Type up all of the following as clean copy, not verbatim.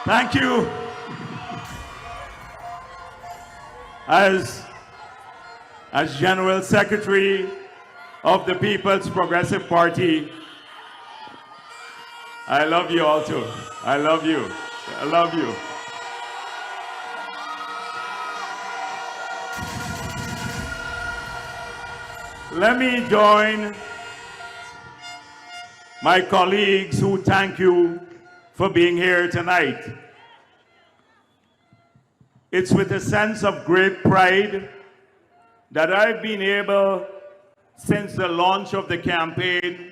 Thank you. As General Secretary of the People's Progressive Party, I love you all too. I love you. I love you. Let me join my colleagues who thank you for being here tonight. It's with a sense of great pride that I've been able, since the launch of the campaign,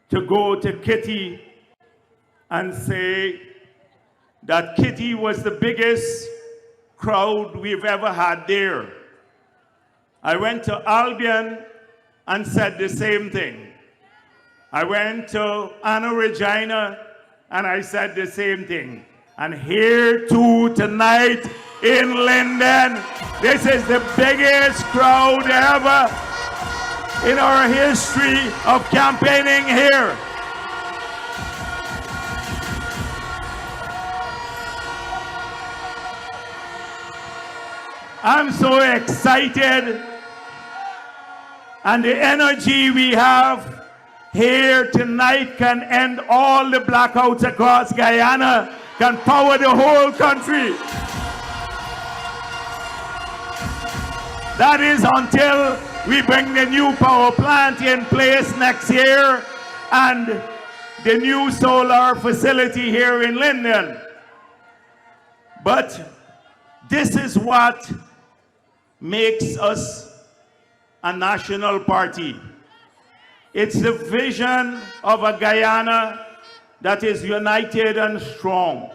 to go to Kitty and say that Kitty was the biggest crowd we've ever had there. I went to Albion and said the same thing. I went to Anna Regina and I said the same thing. And here too tonight in Linden, this is the biggest crowd ever in our history of campaigning here. I'm so excited, and the energy we have here tonight can end all the blackouts across Guyana, can power the whole country. That is until we bring the new power plant in place next year and the new solar facility here in Linden. But this is what makes us a national party. It's the vision of a Guyana that is united and strong.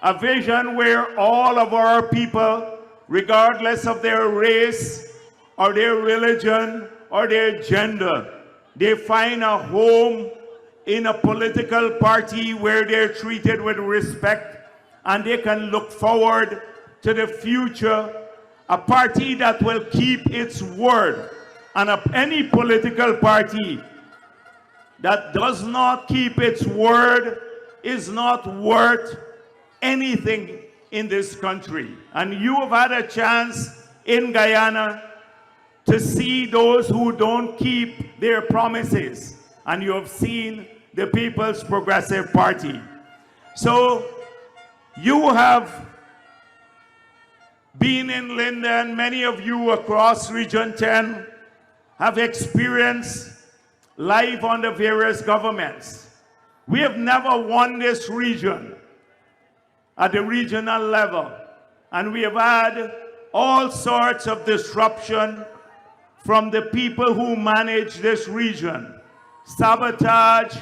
A vision where all of our people, regardless of their race or their religion or their gender, they find a home in a political party where they're treated with respect and they can look forward to the future. A party that will keep its word, and any political party that does not keep its word is not worth anything in this country. And you have had a chance in Guyana to see those who don't keep their promises, and you have seen the People's Progressive Party. So you have been in Linden, many of you across Region 10 have experienced life under various governments. We have never won this region at the regional level, and we have had all sorts of disruption from the people who manage this region. Sabotage.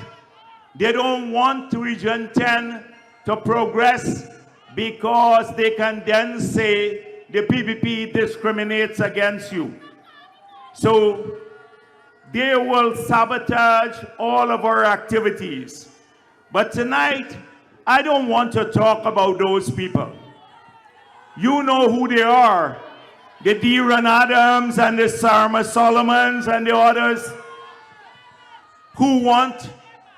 They don't want Region 10 to progress because they can then say the PPP discriminates against you. So they will sabotage all of our activities. But tonight, I don't want to talk about those people. You know who they are. The Deron Adams and the Sarma Solomons and the others who want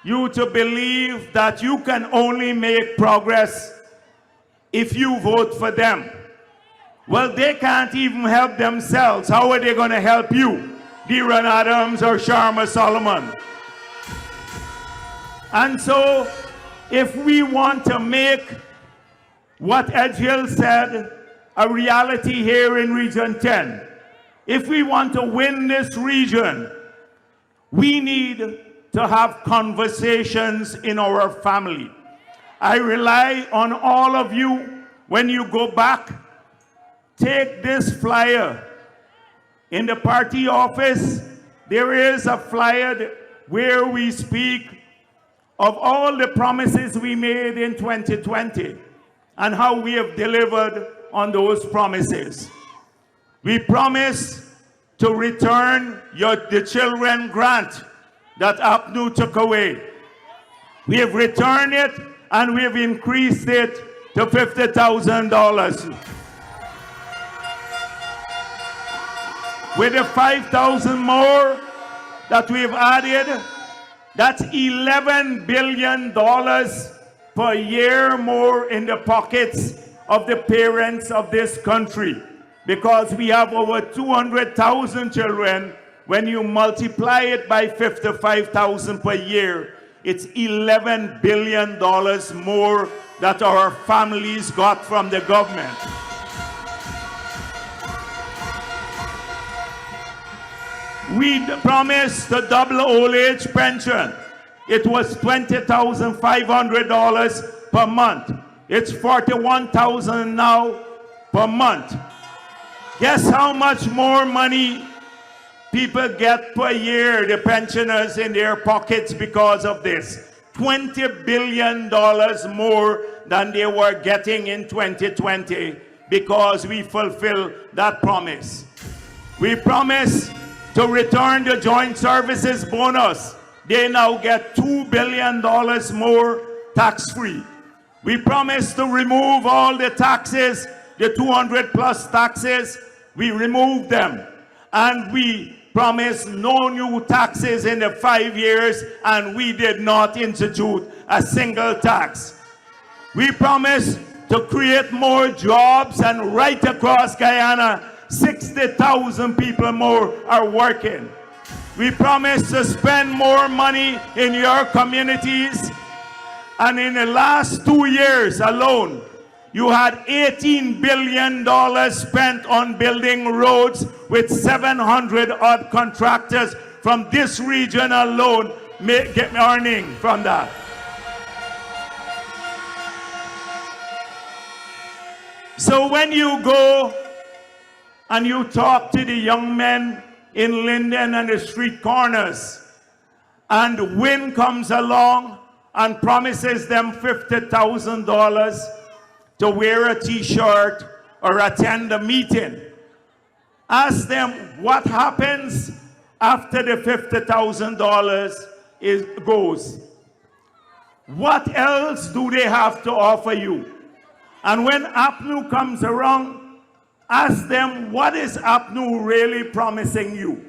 you to believe that you can only make progress if you vote for them. Well, they can't even help themselves. How are they going to help you, Deron Adams or Sharma Solomon? And so, if we want to make what Edghill said a reality here in Region 10, if we want to win this region, we need to have conversations in our family. I rely on all of you. When you go back, take this flyer. In the party office, there is a flyer where we speak of all the promises we made in 2020 and how we have delivered on those promises. We promise to return the children grant that APNU took away. We have returned it, and we have increased it to $50,000. With the 5,000 more that we've added, that's $11 billion per year more in the pockets of the parents of this country, because we have over 200,000 children. When you multiply it by 55,000 per year, it's $11 billion more that our families got from the government. We promised to double old age pension. It was $20,500 per month. It's $41,000 now per month. Guess how much more money people get per year, the pensioners, in their pockets because of this? $20 billion more than they were getting in 2020, because we fulfill that promise. We promised to return the joint services bonus. They now get $2 billion more tax-free. We promised to remove all the taxes, the 200+ taxes. We removed them. And we promised no new taxes in the 5 years, and we did not institute a single tax. We promised to create more jobs, and right across Guyana, 60,000 people more are working. We promised to spend more money in your communities, and in the last 2 years alone, you had $18 billion spent on building roads, with 700 odd contractors from this region alone earning from that. So when you go and you talk to the young men in Linden and the street corners, and Win comes along and promises them $50,000 to wear a t-shirt or attend a meeting, ask them what happens after the $50,000 goes. What else do they have to offer you? And when APNU comes around, ask them, what is APNU really promising you?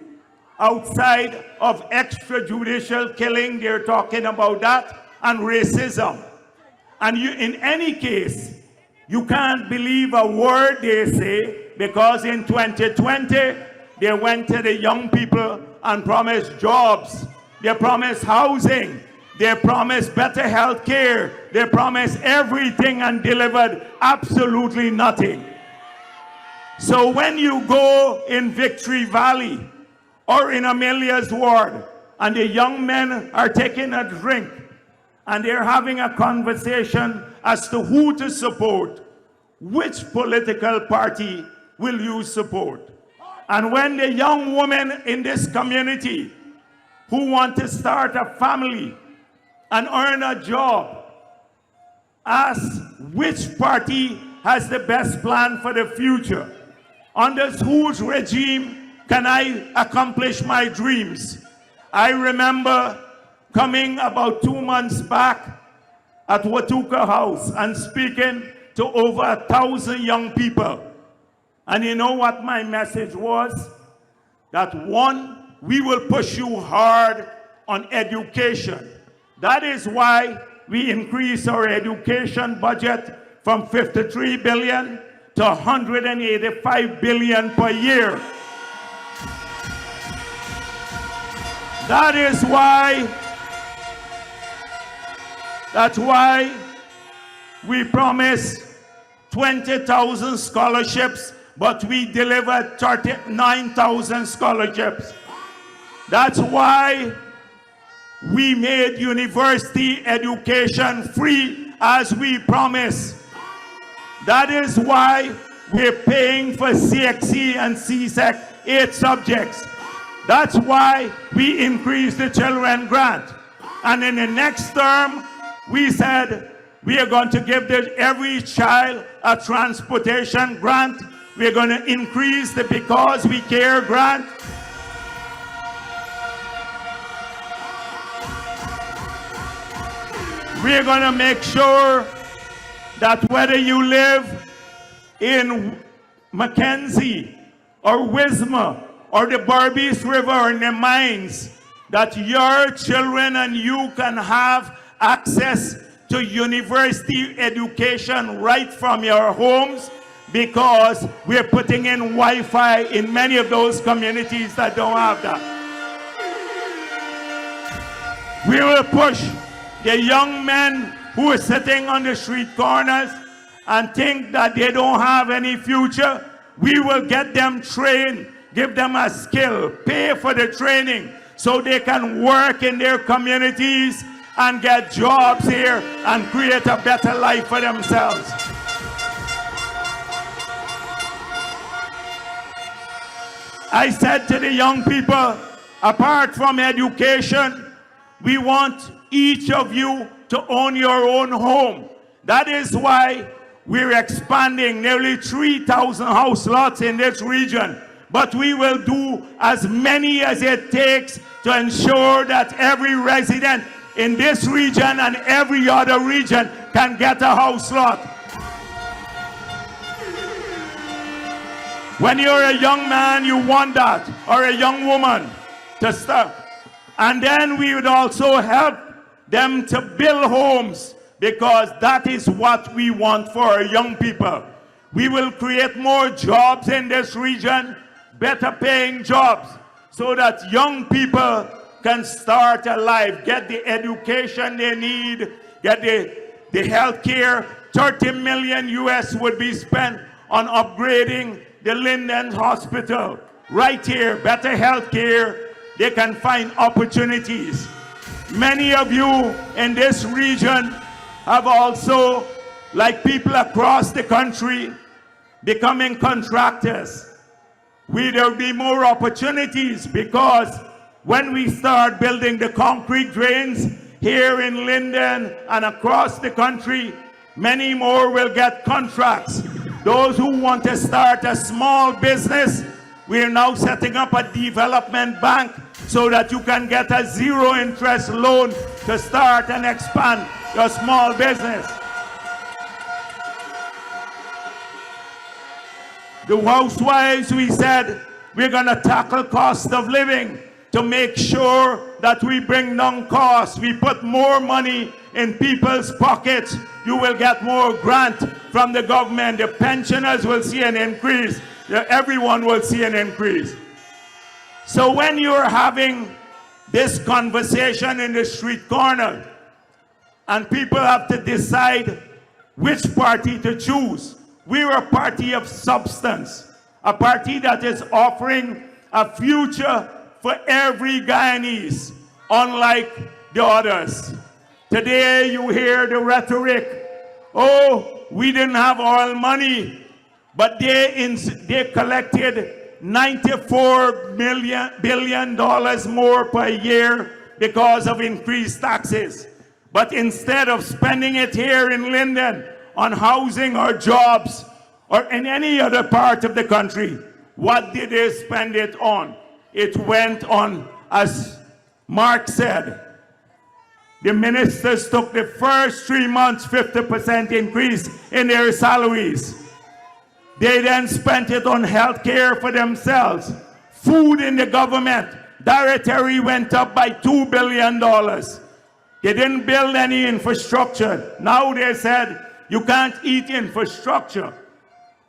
Outside of extrajudicial killing, they're talking about that, and racism. And you, in any case, you can't believe a word they say, because in 2020, they went to the young people and promised jobs. They promised housing. They promised better health care. They promised everything and delivered absolutely nothing. So when you go in Victory Valley or in Amelia's ward, and the young men are taking a drink, and they're having a conversation as to who to support, which political party will you support? And when the young women in this community who want to start a family and earn a job ask which party has the best plan for the future, under whose regime can I accomplish my dreams? I remember coming about 2 months back at Watuka House and speaking to over 1,000 young people. And you know what my message was? That one, we will push you hard on education. That is why we increase our education budget from $53 billion to $185 billion per year. That's why we promised 20,000 scholarships, but we delivered 39,000 scholarships. That's why we made university education free, as we promised. That is why we're paying for CXC and CSEC 8 subjects. That's why we increased the children grant. And in the next term, we said we are going to give every child a transportation grant. We're going to increase the Because We Care grant. We're going to make sure that whether you live in Mackenzie or Wismar or the Barbies River or in the mines, that your children and you can have access to university education right from your homes, because we're putting in Wi-Fi in many of those communities that don't have that. We will push the young men who are sitting on the street corners and think that they don't have any future. We will get them trained, give them a skill, pay for the training so they can work in their communities and get jobs here and create a better life for themselves. I said to the young people, apart from education, we want each of you to own your own home. That is why we're expanding nearly 3,000 house lots in this region. But we will do as many as it takes to ensure that every resident in this region and every other region can get a house lot. When you're a young man, you want that, or a young woman to start. And then we would also help them to build homes, because that is what we want for our young people. We will create more jobs in this region, better paying jobs, so that young people can start a life, get the education they need, get the health care. 30 million US would be spent on upgrading the Linden Hospital. Right here, better health care, they can find opportunities. Many of you in this region have also, like people across the country, becoming contractors. There will be more opportunities, because when we start building the concrete drains here in Linden and across the country, many more will get contracts. Those who want to start a small business, we are now setting up a development bank so that you can get a zero-interest loan to start and expand your small business. The housewives, we said, we're going to tackle cost of living to make sure that we bring down costs. We put more money in people's pockets. You will get more grant from the government. The pensioners will see an increase. Everyone will see an increase. So when you're having this conversation in the street corner, and people have to decide which party to choose, we're a party of substance, a party that is offering a future for every Guyanese, unlike the others. Today you hear the rhetoric, oh, we didn't have oil money, but they collected $94 billion more per year because of increased taxes. But instead of spending it here in Linden on housing or jobs or in any other part of the country, what did they spend it on? It went on, as Mark said, the ministers took the first 3 months 50% increase in their salaries. They then spent it on health care for themselves. Food in the government, dietary went up by $2 billion. They didn't build any infrastructure. Now they said, you can't eat infrastructure.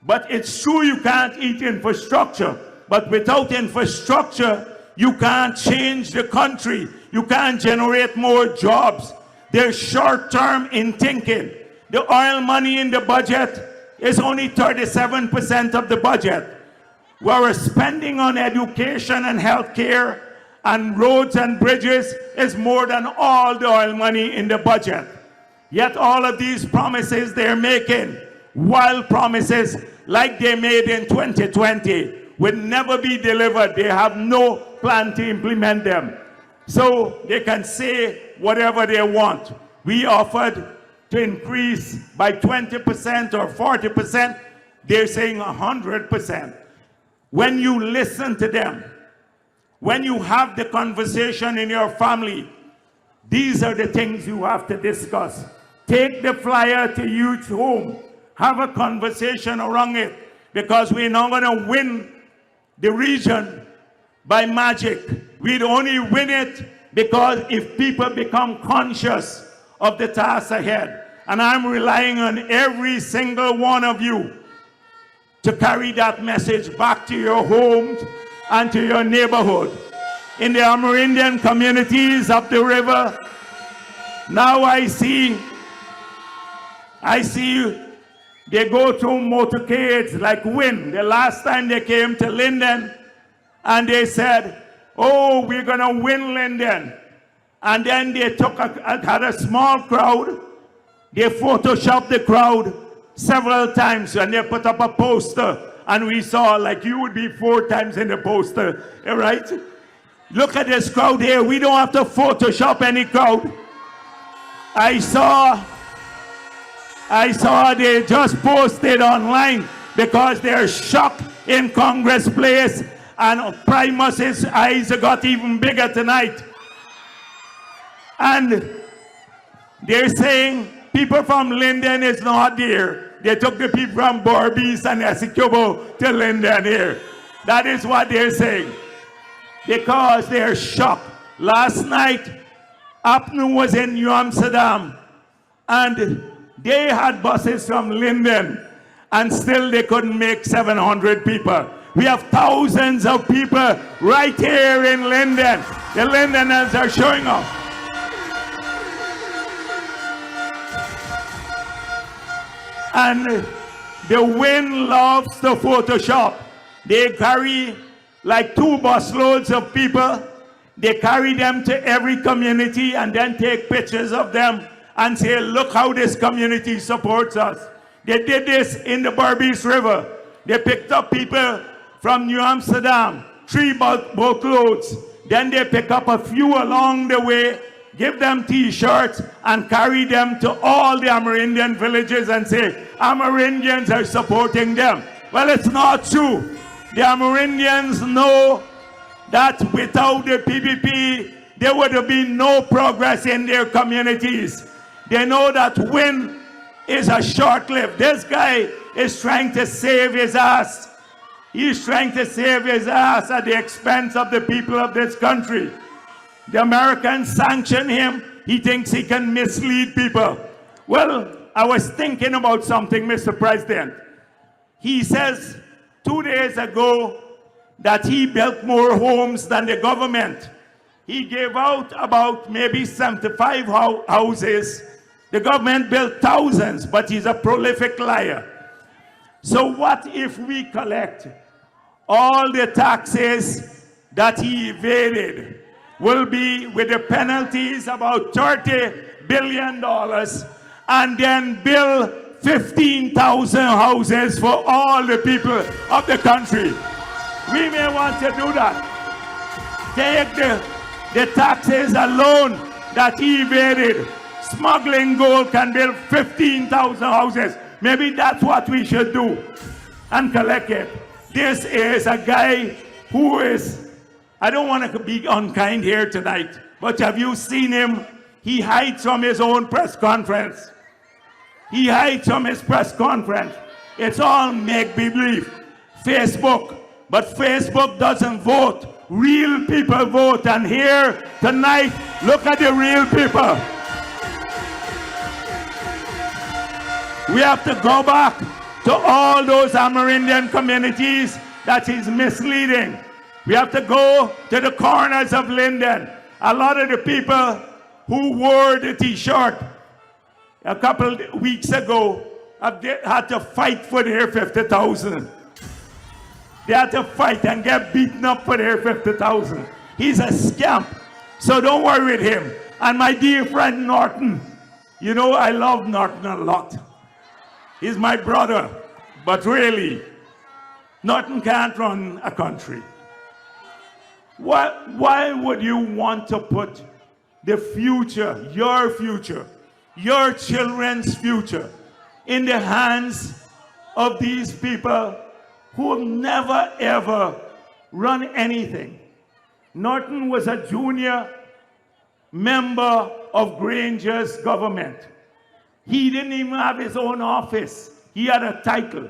But it's true you can't eat infrastructure. But without infrastructure, you can't change the country. You can't generate more jobs. They're short-term in thinking. The oil money in the budget is only 37% of the budget. Whereas spending on education and health care and roads and bridges is more than all the oil money in the budget. Yet all of these promises they're making, wild promises like they made in 2020, will never be delivered. They have no plan to implement them. So they can say whatever they want. We offered to increase by 20% or 40%. They're saying 100%. When you listen to them, when you have the conversation in your family, these are the things you have to discuss. Take the flyer to youth home. Have a conversation around it, because we're not going to win the region by magic. We'd only win it because if people become conscious of the task ahead. And I'm relying on every single one of you to carry that message back to your homes and to your neighborhood. In the Amerindian communities up the river, now I see they go through motorcades like wind. The last time they came to Linden and they said, oh, we're gonna win Linden. And then they had a small crowd. They photoshopped the crowd several times and they put up a poster and we saw, like you would be 4 times in the poster, right? Look at this crowd here. We don't have to Photoshop any crowd. I saw they just posted online because they're shocked in Congress Place and Primus's eyes got even bigger tonight. And they're saying people from Linden is not there. They took the people from Berbice and Essequibo to Linden here. That is what they're saying. Because they're shocked. Last night, Apnu was in New Amsterdam and they had buses from Linden and still they couldn't make 700 people. We have thousands of people right here in Linden. The Lindeners are showing up. And the wind loves to Photoshop. They carry like 2 busloads of people. They carry them to every community and then take pictures of them and say, look how this community supports us. They did this in the Berbice River. They picked up people from New Amsterdam, 3 boatloads. Then they pick up a few along the way, give them t-shirts and carry them to all the Amerindian villages and say, Amerindians are supporting them. Well, it's not true. The Amerindians know that without the PPP, there would have been no progress in their communities. They know that win is a short-lived. This guy is trying to save his ass. He's trying to save his ass at the expense of the people of this country. The Americans sanction him. He thinks he can mislead people. Well, I was thinking about something, Mr. President. He says 2 days ago that he built more homes than the government. He gave out about maybe 75 houses. The government built thousands, but he's a prolific liar. So what if we collect all the taxes that he evaded? Will be with the penalties about $30 billion and then build 15,000 houses for all the people of the country. We may want to do that. Take the taxes alone that he evaded. Smuggling gold can build 15,000 houses. Maybe that's what we should do and collect it. This is a guy who is, I don't want to be unkind here tonight, but have you seen him? He hides from his own press conference. He hides from his press conference. It's all make-believe. Facebook. But Facebook doesn't vote. Real people vote. And here tonight, look at the real people. We have to go back to all those Amerindian communities that is misleading. We have to go to the corners of Linden. A lot of the people who wore the t-shirt a couple weeks ago had to fight for their 50,000. They had to fight and get beaten up for their 50,000. He's a scamp. So don't worry with him. And my dear friend Norton, you know I love Norton a lot. He's my brother. But really, Norton can't run a country. Why would you want to put the future, your children's future, in the hands of these people who have never ever run anything? Norton was a junior member of Granger's government. He didn't even have his own office. He had a title.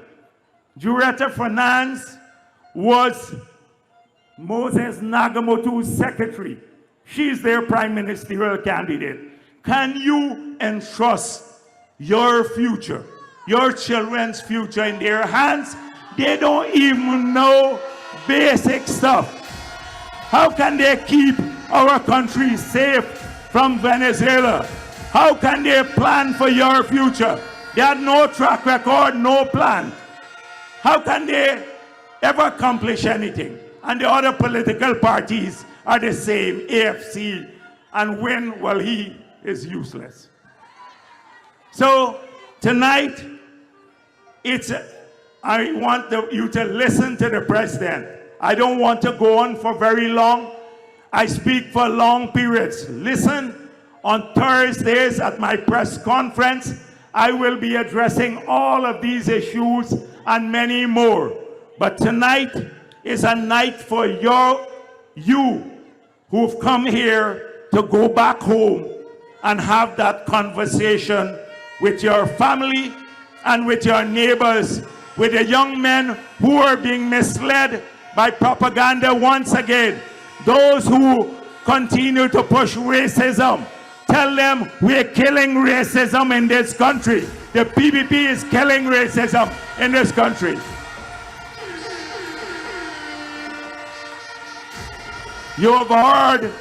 Juretta Finance was Moses Nagamoto's secretary. She's their prime ministerial candidate. can you entrust your future, your children's future in their hands? They don't even know basic stuff. How can they keep our country safe from Venezuela? How can they plan for your future? They have no track record, no plan. How can they ever accomplish anything? And the other political parties are the same, AFC, and Win, well, he is useless. So tonight, I want you to listen to the president. I don't want to go on for very long. I speak for long periods. Listen, on Thursdays at my press conference, I will be addressing all of these issues and many more. But tonight is a night for you who've come here to go back home and have that conversation with your family and with your neighbors, with the young men who are being misled by propaganda once again. Those who continue to push racism, tell them we're killing racism in this country. The PPP is killing racism in this country. You have heard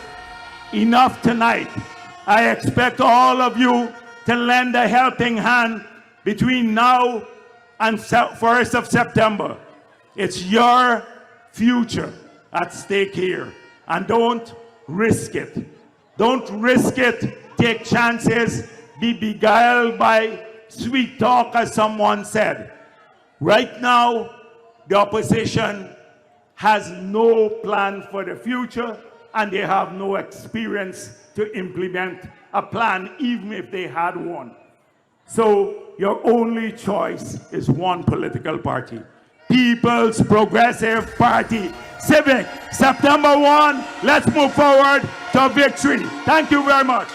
enough tonight. I expect all of you to lend a helping hand between now and 1st of September. It's your future at stake here. And don't risk it. Don't risk it. Take chances. Be beguiled by sweet talk, as someone said. Right now, the opposition has no plan for the future, and they have no experience to implement a plan, even if they had one. So your only choice is one political party. People's Progressive Party. Civic, September 1, let's move forward to victory. Thank you very much.